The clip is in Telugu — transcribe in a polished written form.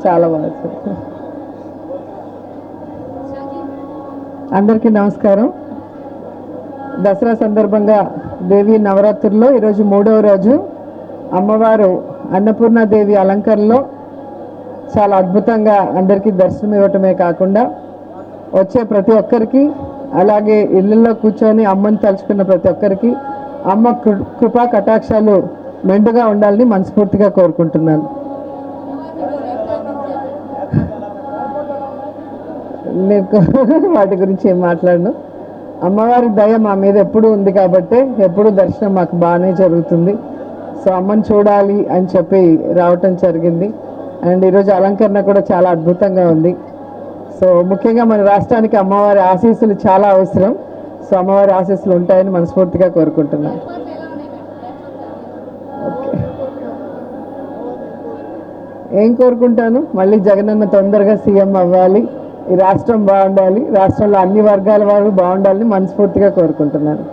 చాలా బాగా సార్. అందరికీ నమస్కారం. దసరా సందర్భంగా దేవి నవరాత్రుల్లో ఈరోజు 3వ రోజు. అమ్మవారు అన్నపూర్ణాదేవి అలంకరణలో చాలా అద్భుతంగా అందరికీ దర్శనం ఇవ్వటమే కాకుండా వచ్చే ప్రతి ఒక్కరికి, అలాగే ఇళ్ళల్లో కూర్చొని అమ్మని తలుచుకున్న ప్రతి ఒక్కరికి అమ్మ కృపా కటాక్షాలు మెండుగా ఉండాలని మనస్ఫూర్తిగా కోరుకుంటున్నాను. వాటి గురించి ఏం మాట్లాడను. అమ్మవారి దయ మా మీద ఎప్పుడూ ఉంది కాబట్టి ఎప్పుడూ దర్శనం మాకు బాగానే జరుగుతుంది. సో అమ్మని చూడాలి అని చెప్పి రావటం జరిగింది. అండ్ ఈరోజు అలంకరణ కూడా చాలా అద్భుతంగా ఉంది. సో ముఖ్యంగా మన రాష్ట్రానికి అమ్మవారి ఆశీస్సులు చాలా అవసరం. సో అమ్మవారి ఆశీస్సులు ఉంటాయని మనస్ఫూర్తిగా కోరుకుంటున్నాను. ఓకే, ఏం కోరుకుంటాను, మళ్ళీ జగనన్న తొందరగా సీఎం అవ్వాలి, ఈ రాష్ట్రం బాగుండాలి, రాష్ట్రంలో అన్ని వర్గాల వారు బాగుండాలని మనస్ఫూర్తిగా కోరుకుంటున్నాను.